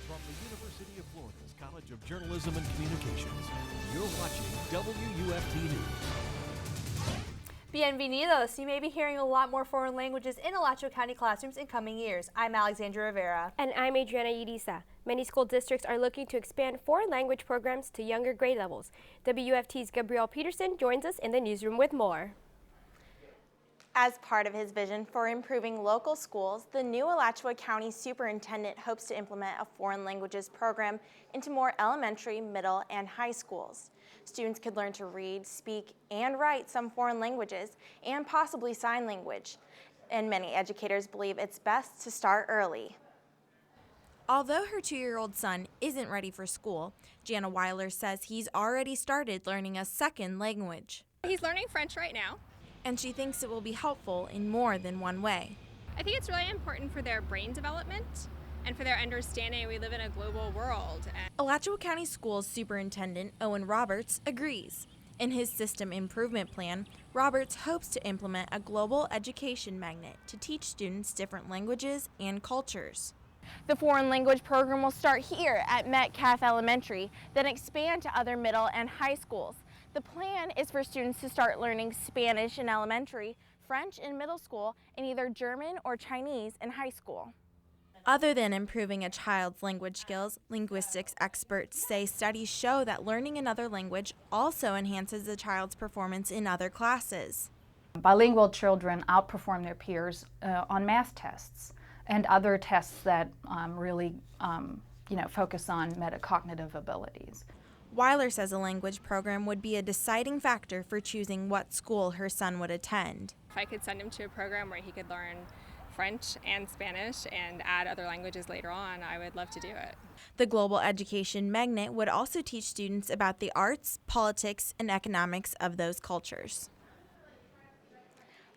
From the University of Florida's College of Journalism and Communications, you're watching WUFT News. Bienvenidos! You may be hearing a lot more foreign languages in Alachua County classrooms in coming years. I'm Alexandra Rivera. And I'm Adriana Yurizza. Many school districts are looking to expand foreign language programs to younger grade levels. WUFT's Gabrielle Peterson joins us in the newsroom with more. As part of his vision for improving local schools, the new Alachua County Superintendent hopes to implement a foreign languages program into more elementary, middle, and high schools. Students could learn to read, speak, and write some foreign languages, and possibly sign language. And many educators believe it's best to start early. Although her 2-year-old son isn't ready for school, Jana Weiler says he's already started learning a second language. He's learning French right now. And she thinks it will be helpful in more than one way. I think it's really important for their brain development and for their understanding we live in a global world. Alachua County Schools Superintendent Owen Roberts agrees. In his system improvement plan, Roberts hopes to implement a global education magnet to teach students different languages and cultures. The foreign language program will start here at Metcalf Elementary, then expand to other middle and high schools. The plan is for students to start learning Spanish in elementary, French in middle school, and either German or Chinese in high school. Other than improving a child's language skills, linguistics experts say studies show that learning another language also enhances a child's performance in other classes. Bilingual children outperform their peers on math tests and other tests that really focus on metacognitive abilities. Weiler says a language program would be a deciding factor for choosing what school her son would attend. If I could send him to a program where he could learn French and Spanish and add other languages later on, I would love to do it. The Global Education Magnet would also teach students about the arts, politics, and economics of those cultures.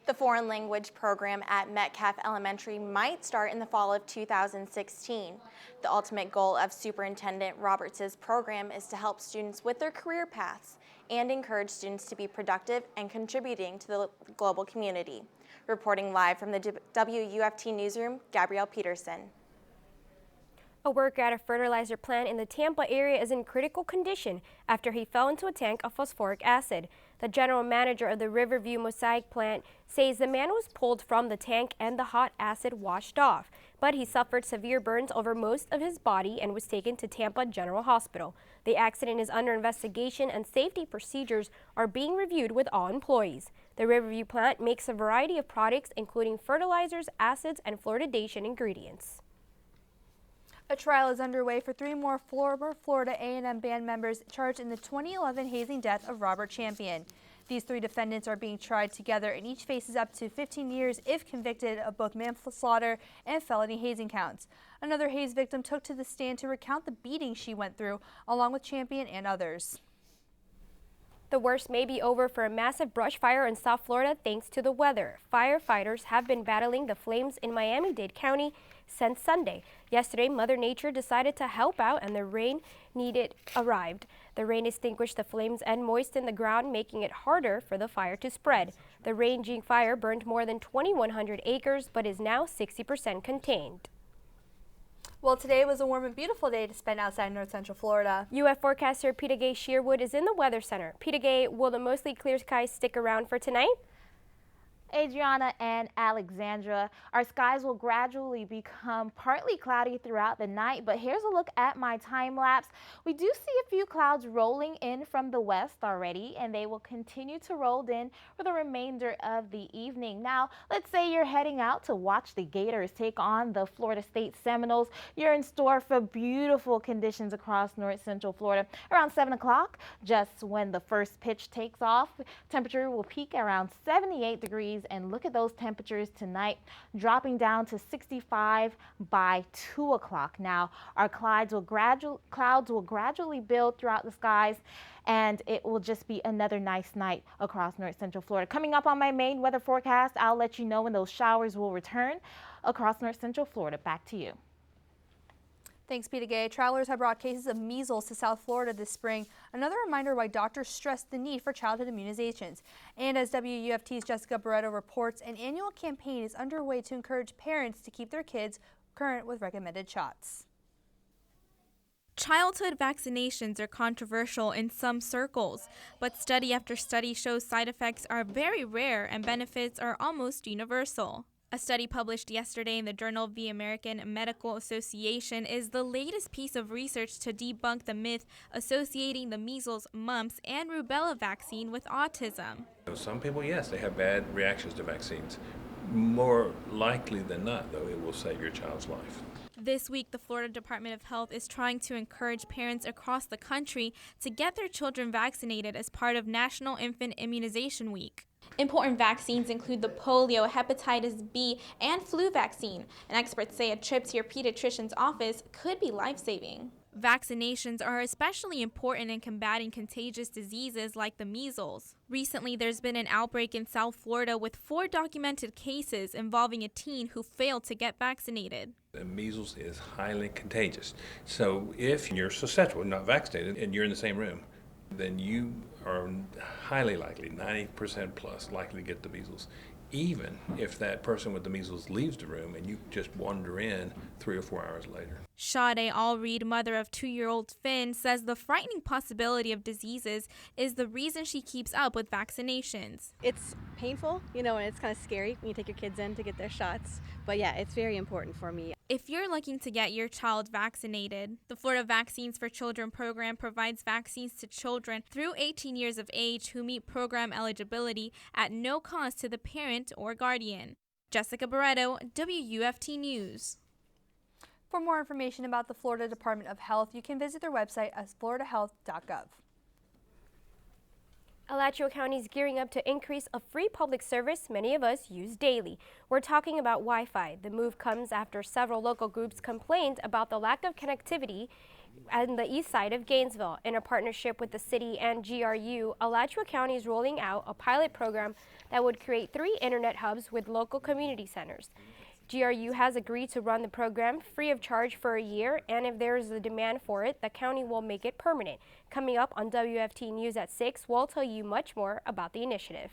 The foreign language program at Metcalf Elementary might start in the fall of 2016. The ultimate goal of Superintendent Roberts' program is to help students with their career paths and encourage students to be productive and contributing to the global community. Reporting live from the WUFT newsroom, Gabrielle Peterson. A worker at a fertilizer plant in the Tampa area is in critical condition after he fell into a tank of phosphoric acid. The general manager of the Riverview Mosaic plant says the man was pulled from the tank and the hot acid washed off, but he suffered severe burns over most of his body and was taken to Tampa General Hospital. The accident is under investigation and safety procedures are being reviewed with all employees. The Riverview plant makes a variety of products including fertilizers, acids, and fluoridation ingredients. A trial is underway for 3 more former Florida A&M band members charged in the 2011 hazing death of Robert Champion. These 3 defendants are being tried together and each faces up to 15 years if convicted of both manslaughter and felony hazing counts. Another haze victim took to the stand to recount the beating she went through, along with Champion and others. The worst may be over for a massive brush fire in South Florida thanks to the weather. Firefighters have been battling the flames in Miami-Dade County since Sunday. Yesterday, Mother Nature decided to help out and the rain needed arrived. The rain extinguished the flames and moistened the ground, making it harder for the fire to spread. The raging fire burned more than 2,100 acres, but is now 60% contained. Well, today was a warm and beautiful day to spend outside North Central Florida. UF forecaster Peter Gay Shearwood is in the Weather Center. Peter Gay, will the mostly clear skies stick around for tonight? Adriana and Alexandra, our skies will gradually become partly cloudy throughout the night, but here's a look at my time lapse. We do see a few clouds rolling in from the west already, and they will continue to roll in for the remainder of the evening. Now, let's say you're heading out to watch the Gators take on the Florida State Seminoles. You're in store for beautiful conditions across North Central Florida. Around 7 o'clock, just when the first pitch takes off, temperature will peak around 78 degrees. And look at those temperatures tonight, dropping down to 65 by 2 o'clock. Now, our clouds will gradually build throughout the skies, and it will just be another nice night across North Central Florida. Coming up on my main weather forecast, I'll let you know when those showers will return across North Central Florida. Back to you. Thanks, Peter Gay. Travelers have brought cases of measles to South Florida this spring. Another reminder why doctors stress the need for childhood immunizations. And as WUFT's Jessica Barreto reports, an annual campaign is underway to encourage parents to keep their kids current with recommended shots. Childhood vaccinations are controversial in some circles, but study after study shows side effects are very rare and benefits are almost universal. A study published yesterday in the journal of the American Medical Association is the latest piece of research to debunk the myth associating the measles, mumps, and rubella vaccine with autism. Some people, yes, they have bad reactions to vaccines. More likely than not, though, it will save your child's life. This week, the Florida Department of Health is trying to encourage parents across the country to get their children vaccinated as part of National Infant Immunization Week. Important vaccines include the polio, hepatitis B, and flu vaccine, and experts say a trip to your pediatrician's office could be life-saving. Vaccinations are especially important in combating contagious diseases like the measles. Recently, there's been an outbreak in South Florida with 4 documented cases involving a teen who failed to get vaccinated. The measles is highly contagious. So if you're susceptible, not vaccinated, and you're in the same room, then you are highly likely, 90% plus, likely to get the measles. Even if that person with the measles leaves the room and you just wander in 3 or 4 hours later. Sade Allreed, mother of 2-year-old Finn, says the frightening possibility of diseases is the reason she keeps up with vaccinations. It's painful, and it's kind of scary when you take your kids in to get their shots. But yeah, it's very important for me. If you're looking to get your child vaccinated, the Florida Vaccines for Children program provides vaccines to children through 18 years of age who meet program eligibility at no cost to the parent or guardian. Jessica Barreto, WUFT News. For more information about the Florida Department of Health, you can visit their website at floridahealth.gov. Alachua County is gearing up to increase a free public service many of us use daily. We're talking about Wi-Fi. The move comes after several local groups complained about the lack of connectivity on the east side of Gainesville. In a partnership with the city and GRU, Alachua County is rolling out a pilot program that would create 3 internet hubs with local community centers. GRU has agreed to run the program free of charge for a year, and if there is a demand for it, the county will make it permanent. Coming up on WFT News at 6, we'll tell you much more about the initiative.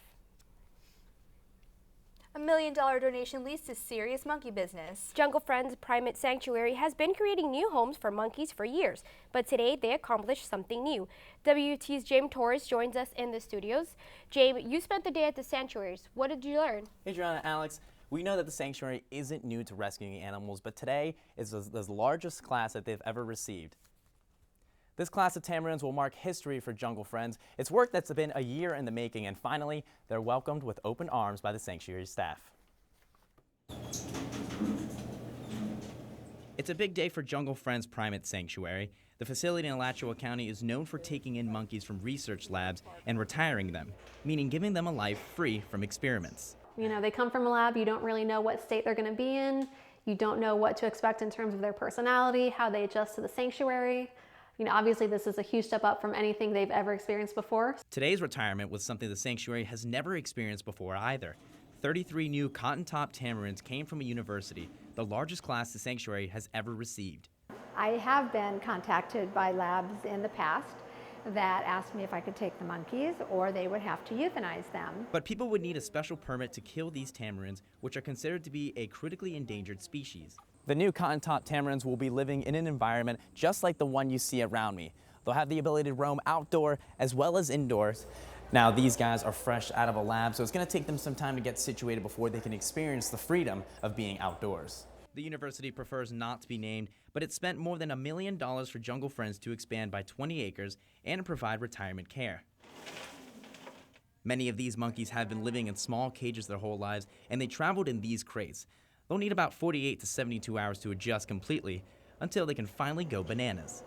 $1 million donation leads to serious monkey business. Jungle Friends Primate Sanctuary has been creating new homes for monkeys for years, but today they accomplished something new. WT's James Torres joins us in the studios. James, you spent the day at the sanctuaries. What did you learn? Adriana, Alex, we know that the sanctuary isn't new to rescuing animals, but today is the largest class that they've ever received. This class of tamarins will mark history for Jungle Friends. It's work that's been a year in the making, and finally, they're welcomed with open arms by the sanctuary staff. It's a big day for Jungle Friends Primate Sanctuary. The facility in Alachua County is known for taking in monkeys from research labs and retiring them, meaning giving them a life free from experiments. They come from a lab, you don't really know what state they're going to be in. You don't know what to expect in terms of their personality, how they adjust to the sanctuary. Obviously this is a huge step up from anything they've ever experienced before. Today's retirement was something the sanctuary has never experienced before either. 33 new cotton-top tamarins came from a university, the largest class the sanctuary has ever received. I have been contacted by labs in the past that asked me if I could take the monkeys or they would have to euthanize them. But people would need a special permit to kill these tamarins, which are considered to be a critically endangered species. The new cotton-top tamarins will be living in an environment just like the one you see around me. They'll have the ability to roam outdoor as well as indoors. Now, these guys are fresh out of a lab, so it's going to take them some time to get situated before they can experience the freedom of being outdoors. The university prefers not to be named, but it spent more than $1 million for Jungle Friends to expand by 20 acres and provide retirement care. Many of these monkeys have been living in small cages their whole lives, and they traveled in these crates. They'll need about 48 to 72 hours to adjust completely until they can finally go bananas.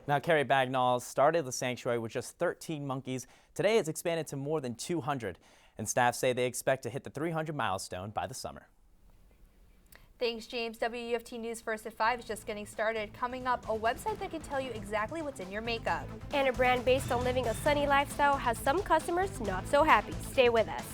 Now, Carrie Bagnall started the sanctuary with just 13 monkeys. Today, it's expanded to more than 200, and staff say they expect to hit the 300 milestone by the summer. Thanks, James. WUFT News First at 5 is just getting started. Coming up, a website that can tell you exactly what's in your makeup. And a brand based on living a sunny lifestyle has some customers not so happy. Stay with us.